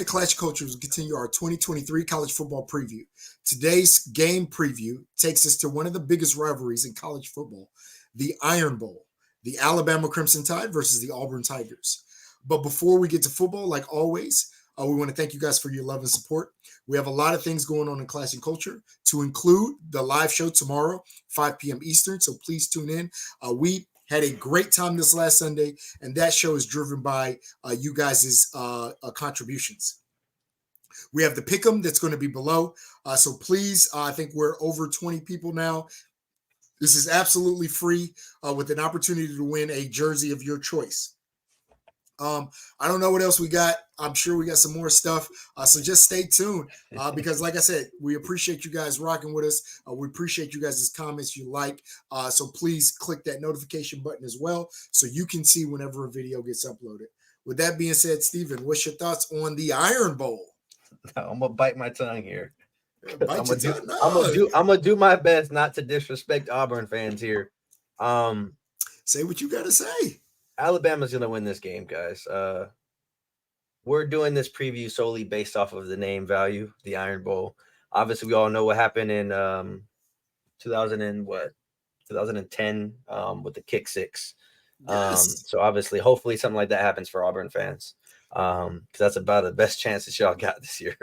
to Clash Culture as we continue our 2023 college football preview. Today's game preview takes us to one of the biggest rivalries in college football, the Iron Bowl, the Alabama Crimson Tide versus the Auburn Tigers. But before we get to football, like always, we want to thank you guys for your love and support. We have a lot of things going on in Clash and Culture, to include the live show tomorrow, 5 p.m. Eastern, so please tune in. We had a great time this last Sunday, and that show is driven by you guys' contributions. We have the pick'em that's going to be below. So please, I think we're over 20 people now. This is absolutely free with an opportunity to win a jersey of your choice. I don't know what else we got. I'm sure we got some more stuff. So just stay tuned because, like I said, we appreciate you guys rocking with us. We appreciate you guys' comments you like. So please click that notification button as well so you can see whenever a video gets uploaded. With that being said, Steven, what's your thoughts on the Iron Bowl? I'm going to bite my tongue here. I'm gonna do my best not to disrespect Auburn fans here. Say what you got to say. Alabama's going to win this game, guys. We're doing this preview solely based off of the name value, the Iron Bowl. Obviously, we all know what happened in 2010 with the kick six. Yes. So obviously, hopefully something like that happens for Auburn fans because that's about the best chance that y'all got this year.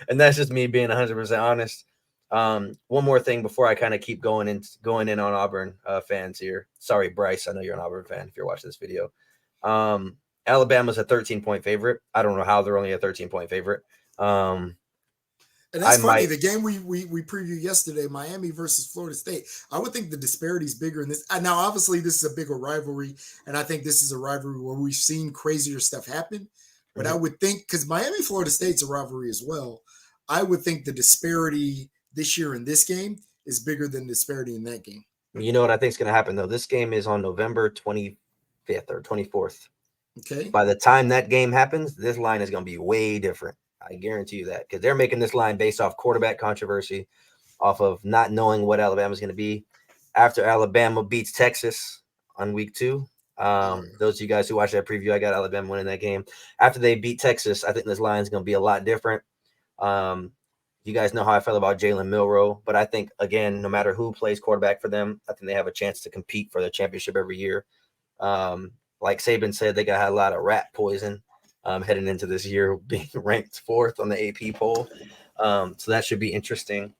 And that's just me being 100% honest. One more thing before I kind of keep going in on Auburn fans here. Sorry, Bryce. I know you're an Auburn fan if you're watching this video. Alabama's a 13-point favorite. I don't know how they're only a 13-point favorite. And that's funny. The game we previewed yesterday, Miami versus Florida State. I would think the disparity is bigger in this. Now, obviously, this is a bigger rivalry, and I think this is a rivalry where we've seen crazier stuff happen. But I would think, because Miami Florida State's a rivalry as well, I would think the disparity this year in this game is bigger than the disparity in that game. You know what I think is going to happen, though? This game is on November 25th or 24th. Okay. By the time that game happens, this line is going to be way different. I guarantee you that, because they're making this line based off quarterback controversy, off of not knowing what Alabama's going to be. After Alabama beats Texas on week 2, those of you guys who watched that preview, I got Alabama winning that game. After they beat Texas, I think this line is going to be a lot different. You guys know how I feel about Jalen Milroe, but I think, again, no matter who plays quarterback for them, I think they have a chance to compete for the championship every year. Like Saban said, they got a lot of rat poison heading into this year, being ranked 4th on the AP poll. So that should be interesting.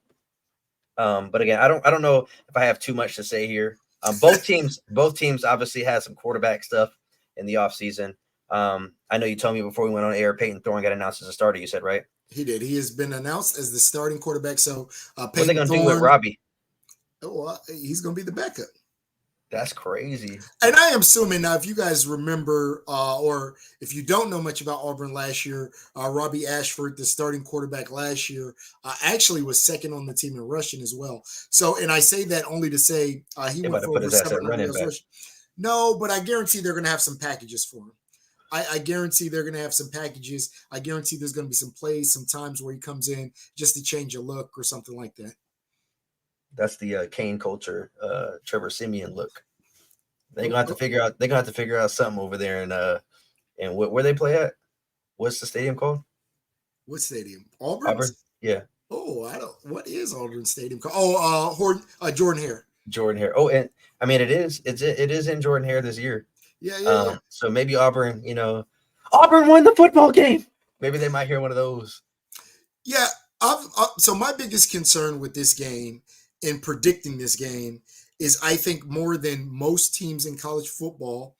But again, I don't know if I have too much to say here. Both teams obviously had some quarterback stuff in the offseason. I know you told me before we went on air, Peyton Thorne got announced as a starter. You said, right? He did. He has been announced as the starting quarterback. So what are they going to do with Robbie? Oh, he's going to be the backup. That's crazy. And I am assuming now, if you guys remember, or if you don't know much about Auburn last year, Robbie Ashford, the starting quarterback last year, actually was second on the team in rushing as well. So, and I say that only to say he went for over 700 yards rushing. No, but I guarantee they're going to have some packages for him. I guarantee they're going to have some packages. I guarantee there's going to be some plays, some times where he comes in just to change a look or something like that. That's the Kane culture, Trevor Siemian look. They're gonna have to figure out. They're gonna have to figure out something over there and where they play at. What's the stadium called? What stadium? Auburn. Yeah. Oh, I don't. What is Auburn Stadium called? Oh, Jordan Hare. Jordan Hare. Oh, and I mean it is in Jordan Hare this year. Yeah. So maybe Auburn. Auburn won the football game. Maybe they might hear one of those. Yeah. So my biggest concern with this game, in predicting this game, is I think more than most teams in college football,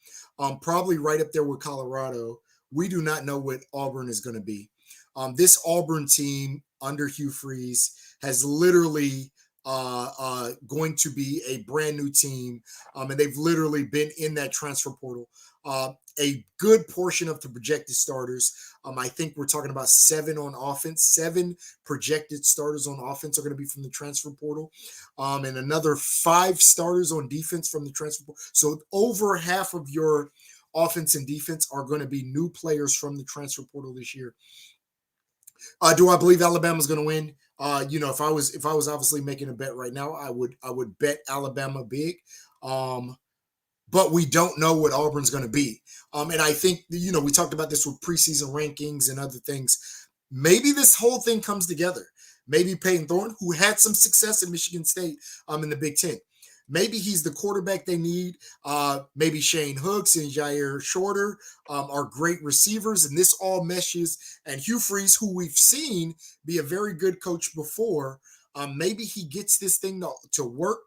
probably right up there with Colorado, we do not know what Auburn is going to be. This Auburn team under Hugh Freeze has literally going to be a brand new team, and they've literally been in that transfer portal. A good portion of the projected starters, I think we're talking about 7 on offense. 7 projected starters on offense are going to be from the transfer portal, and another 5 starters on defense from the transfer portal. So over half of your offense and defense are going to be new players from the transfer portal this year. Do I believe Alabama's going to win? If I was obviously making a bet right now, I would bet Alabama big. but we don't know what Auburn's going to be. And I think, we talked about this with preseason rankings and other things. Maybe this whole thing comes together. Maybe Peyton Thorne, who had some success in Michigan State in the Big Ten, maybe he's the quarterback they need. Maybe Shane Hooks and Jair Shorter are great receivers, and this all meshes. And Hugh Freeze, who we've seen be a very good coach before, maybe he gets this thing to work.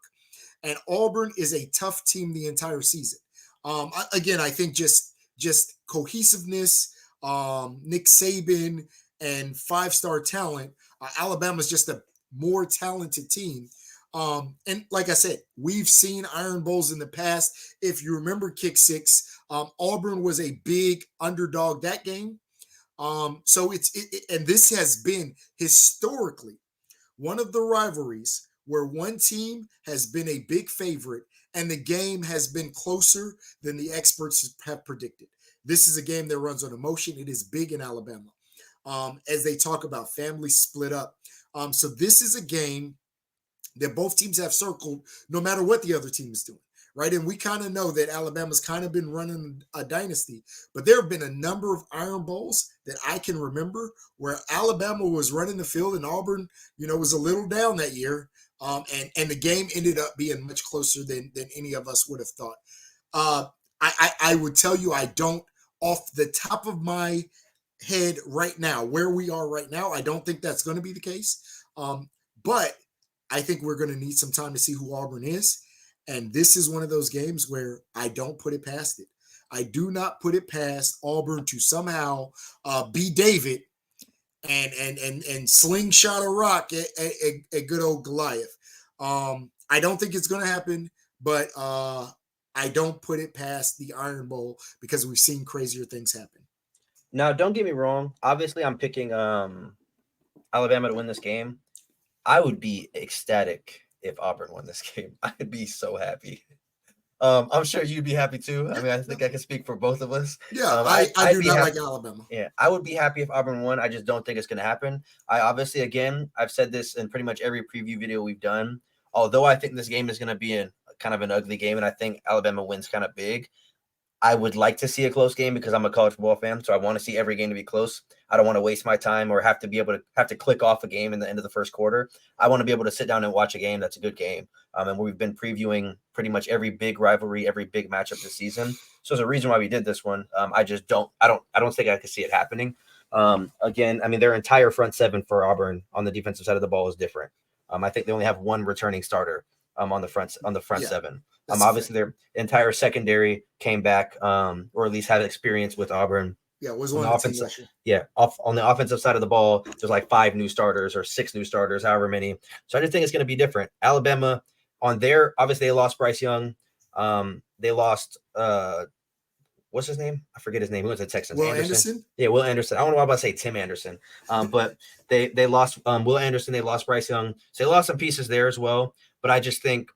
And Auburn is a tough team the entire season. I think just cohesiveness, Nick Saban, and 5-star talent. Alabama's just a more talented team. And like I said, we've seen Iron Bowls in the past. If you remember Kick Six, Auburn was a big underdog that game. So and this has been historically one of the rivalries where one team has been a big favorite and the game has been closer than the experts have predicted. This is a game that runs on emotion. It is big in Alabama. As they talk about families split up. So this is a game that both teams have circled no matter what the other team is doing, right? And we kind of know that Alabama's kind of been running a dynasty, but there have been a number of Iron Bowls that I can remember where Alabama was running the field and Auburn, was a little down that year. And the game ended up being much closer than any of us would have thought. I would tell you, I don't, off the top of my head right now, where we are right now, I don't think that's going to be the case. But I think we're going to need some time to see who Auburn is. And this is one of those games where I don't put it past it. I do not put it past Auburn to somehow be David and slingshot a rock at good old Goliath. I don't think it's going to happen, but I don't put it past the Iron Bowl because we've seen crazier things happen. Now, don't get me wrong. Obviously, I'm picking Alabama to win this game. I would be ecstatic if Auburn won this game. I'd be so happy. I'm sure you'd be happy too. I mean, I think I can speak for both of us. Yeah, I do not like Alabama. Yeah, I would be happy if Auburn won. I just don't think it's going to happen. I obviously, again, I've said this in pretty much every preview video we've done. Although I think this game is going to be kind of an ugly game, and I think Alabama wins kind of big, I would like to see a close game because I'm a college football fan, so I want to see every game to be close. I don't want to waste my time or have to click off a game in the end of the first quarter. I want to be able to sit down and watch a game that's a good game. And we've been previewing pretty much every big rivalry, every big matchup this season. So there's a reason why we did this one. I don't think I could see it happening. Again, I mean, their entire front seven for Auburn on the defensive side of the ball is different. I think they only have one returning starter on the front seven. Obviously, their entire secondary came back, or at least had experience with Auburn. Yeah, it was one offensive. On the offensive side of the ball, there's like 5 new starters or 6 new starters, however many. So I just think it's going to be different. Alabama, obviously they lost Bryce Young. They lost what's his name? I forget his name. Who was the Texans? Will Anderson? Yeah, Will Anderson. I don't know why I'm about to say Tim Anderson. But they lost Will Anderson. They lost Bryce Young. So they lost some pieces there as well. But I just think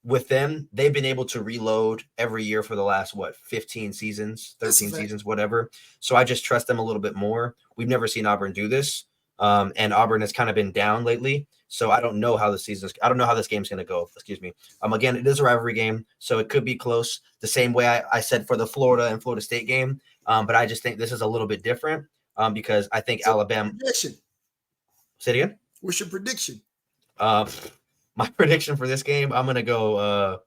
with them, they've been able to reload every year for the last, 15 seasons, 13 seasons, whatever. So I just trust them a little bit more. We've never seen Auburn do this. And Auburn has kind of been down lately. So I don't know how this game's going to go. Excuse me. Again, it is a rivalry game, so it could be close the same way I said for the Florida and Florida State game. But I just think this is a little bit different because I think Alabama. Prediction. Say it again. What's your prediction? My prediction for this game, I'm going to go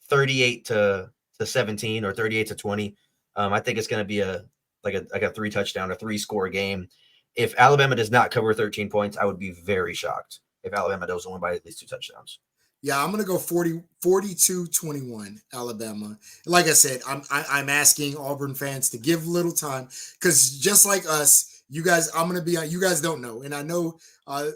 38 to 17 or 38 to 20. I think it's going to be a 3 touchdown or 3 score game. If Alabama does not cover 13 points, I would be very shocked if Alabama doesn't win by at least 2 touchdowns. Yeah, I'm going to go 42-21 Alabama. Like I said, I'm asking Auburn fans to give a little time because just like us, you guys, you guys don't know. And I know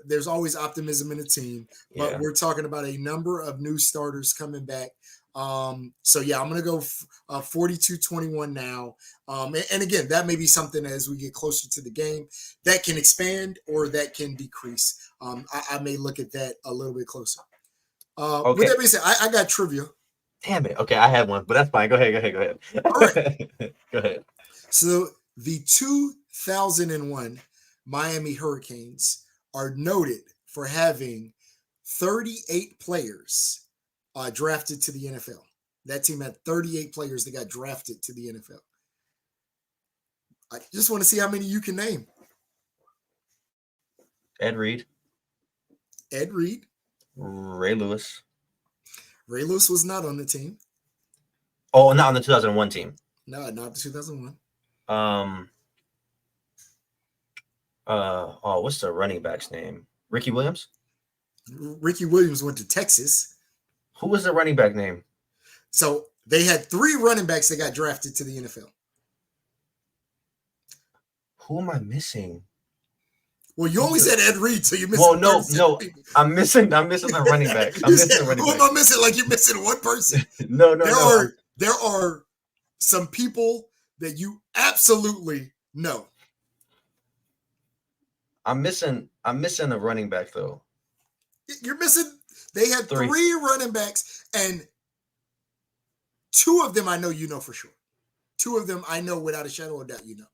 there's always optimism in the team, but we're talking about a number of new starters coming back. So yeah, I'm going to go 42-21 now. And again, that may be something as we get closer to the game that can expand or that can decrease. I may look at that a little bit closer. Okay. With that being said, I got trivia. Damn it. Okay, I had one, but that's fine. Go ahead. All right. Go ahead. So the 2001 Miami Hurricanes are noted for having 38 players drafted to the NFL. That team had 38 players that got drafted to the NFL. I just want to see how many you can name. Ed Reed. Ed Reed. Ray Lewis. Ray Lewis was not on the team. Oh, not on the 2001 team. No, not the 2001. What's the running back's name? Ricky Williams? Ricky Williams went to Texas. Who was the running back name? So they had 3 running backs that got drafted to the NFL. Who am I missing? Well, you only said Ed Reed, so you're missing. Well, no. I'm missing the running back. I'm missing the running Who back. am I missing? Like you're missing one person. No. There are some people that you absolutely know. I'm missing a running back though. You're missing. They had 3 running backs, and 2 of them I know you know for sure. 2 of them I know without a shadow of doubt you know.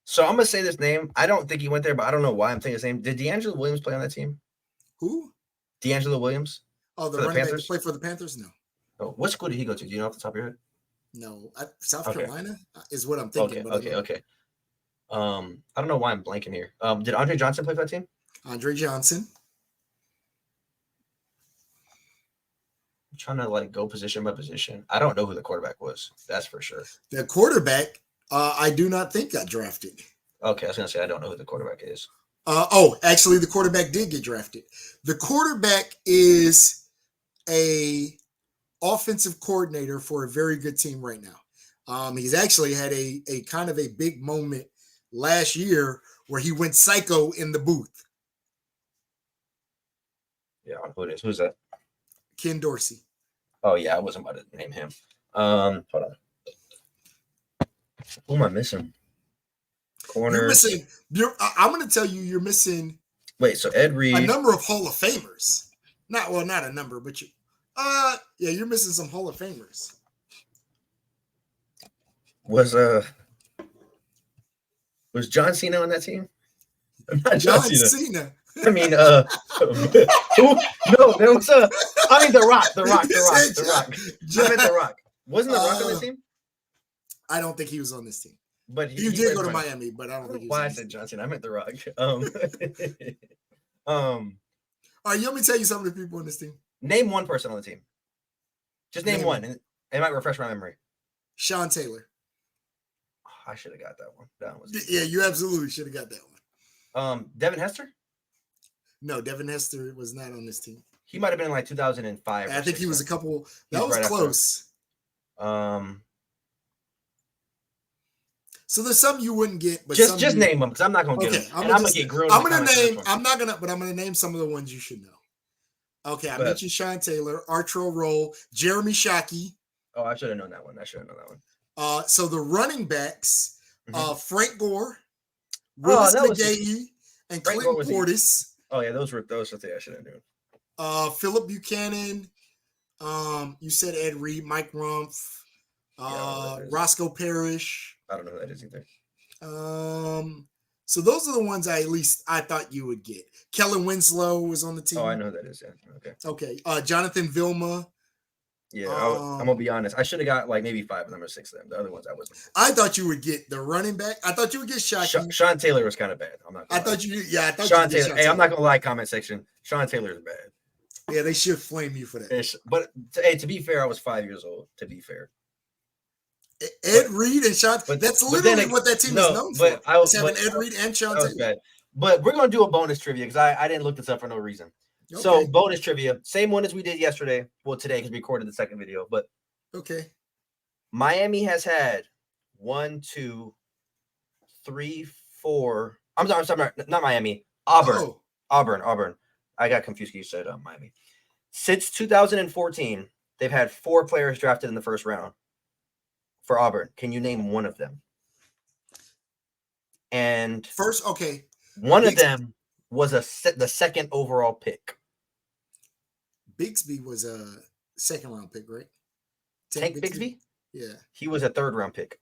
So I'm gonna say this name. I don't think he went there, but I don't know why I'm saying his name. Did D'Angelo Williams play on that team? Who? D'Angelo Williams. Oh, the running back that played for the Panthers? No. Oh, what school did he go to? Do you know off the top of your head? No, South Carolina is what I'm thinking. Okay. I don't know why I'm blanking here. Did Andre Johnson play for that team? Andre Johnson. I'm trying to go position by position. I don't know who the quarterback was. That's for sure. The quarterback, I do not think got drafted. Okay, I was gonna say I don't know who the quarterback is. Actually, the quarterback did get drafted. The quarterback is a offensive coordinator for a very good team right now. He's actually had a kind of a big moment last year where he went psycho in the booth. Yeah, who it is? Who's that? Ken Dorsey. Oh yeah, I wasn't about to name him. Hold on. Who am I missing? Corners. You're missing. I'm going to tell you, you're missing. Wait, so Ed Reed. A number of Hall of Famers. Not a number, but you're missing some Hall of Famers. Was John Cena on that team? Not John Cena. I mean, who? No, there was The Rock. The Rock. I meant The Rock. Wasn't The Rock on the team? I don't think he was on this team. But he did go to Miami, but I don't think he was. Why I said John Cena? I meant The Rock. All right, you want me to tell you some of the people on this team? Name one person on the team. Just name one, and it might refresh my memory. Sean Taylor. Oh, I should have got that one. Yeah, you absolutely should have got that one. Devin Hester? No, Devin Hester was not on this team. He might have been in 2005. I think he was a couple. That was right close. So there's some you wouldn't get, but just name them because I'm not gonna get them. I'm gonna get grilled. I'm gonna name. I'm not gonna, but I'm gonna name some of the ones you should know. Okay, I mentioned Sean Taylor, Arturo Roll, Jeremy Shockey. Oh, I should have known that one. So the running backs, Frank Gore, Willis McGahee, and Clinton Portis. Oh yeah, those were the things I should have known. Philip Buchanan. You said Ed Reed, Mike Rumpf, Roscoe Parrish. I don't know who that is either. So those are the ones I thought you would get. Kellen Winslow was on the team. Oh, I know who that is. Yeah. Okay. Jonathan Vilma. Yeah, I'm gonna be honest. I should have got maybe 5 of them or 6 of them. The other ones I wasn't. I thought you would get the running back. I thought you would get Shockey. Sean Taylor was kind of bad. I'm not. I thought you. Yeah, I thought Sean Taylor. Hey, I'm not gonna lie. Comment section. Sean Taylor is bad. Yeah, they should flame you for that. But to be fair, I was 5 years old. To be fair. Ed Reed and Sean. That's literally what that team is known for. I was having Ed Reed and Sean Taylor. Bad. But we're gonna do a bonus trivia because I didn't look this up for no reason. Okay. So bonus trivia, same one as we did yesterday. Well, today because we recorded the second video. But okay, Miami has had 1, 2, 3, 4. I'm sorry, not Miami. Auburn. Oh. Auburn. I got confused. You said Miami. Since 2014, they've had 4 players drafted in the first round. For Auburn, can you name one of them? And first, okay, one of them was the second overall pick. Bigsby was a second round pick, right? Tank Bigsby? Yeah, he was a third round pick.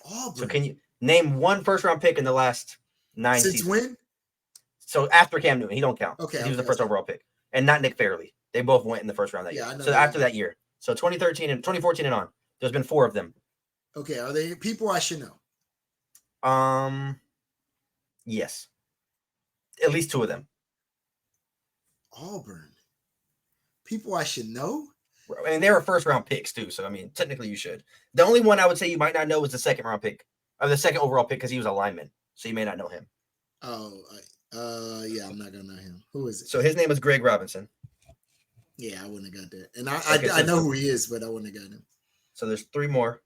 Auburn. So can you name one first round pick in the last 9 seasons? Since when? So after Cam Newton, he don't count. Okay, he was the first overall pick, and not Nick Fairley. They both went in the first round that Yeah, I year. know So that. after that year, so 2013 and 2014 and on, there's been 4 of them. Okay, are they people I should know? Yes, at least 2 of them. Auburn. People I should know? And they were first round picks too. So I mean, technically you should. The only one I would say you might not know is the second round pick, or the second overall pick, because he was a lineman. So you may not know him. Oh, yeah, I'm not gonna know him. Who is it? So his name is Greg Robinson. Yeah, I wouldn't have got that. And Okay, I know who he is, but I wouldn't have got him. So there's 3 more.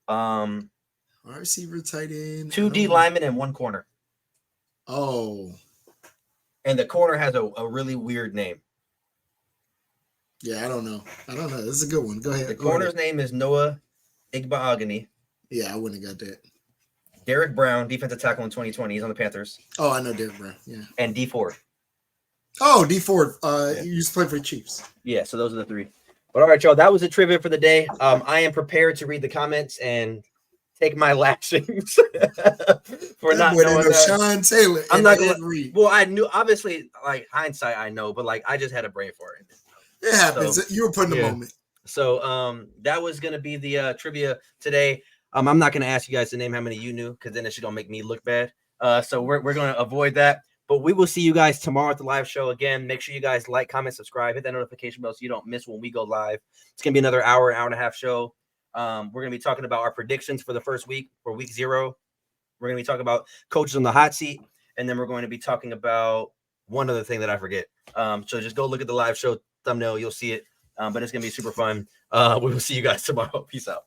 Wide receiver, tight end, 2 D linemen and 1 corner. Oh, And the corner has a really weird name. yeah, I don't know. This is a good one. Go ahead. The corner's name is Noah Igbaagani. Yeah, I wouldn't have got that. Derek Brown, defensive tackle in 2020. He's on the Panthers. Oh, I know Derek Brown. Yeah. And D Ford. Oh, D Ford. Yeah. He used to play for the Chiefs. Yeah, so those are the 3. But all right, y'all, that was the trivia for the day. I am prepared to read the comments and take my lashings for not knowing that. Sean Taylor. I'm not gonna read. Well, I knew, obviously, like hindsight, I know, but like I just had a brain for it. It happens. So, you were putting the moment. So that was gonna be the trivia today. I'm not gonna ask you guys to name how many you knew, because then it's gonna make me look bad. So we're gonna avoid that. But we will see you guys tomorrow at the live show again. Make sure you guys like, comment, subscribe, hit that notification bell so you don't miss when we go live. It's gonna be another hour and a half show. We're gonna be talking about our predictions for the first week, for week 0. We're gonna be talking about coaches on the hot seat, and then we're going to be talking about one other thing that I forget. So just go look at the live show thumbnail, you'll see it. But it's gonna be super fun. We will see you guys tomorrow. Peace out.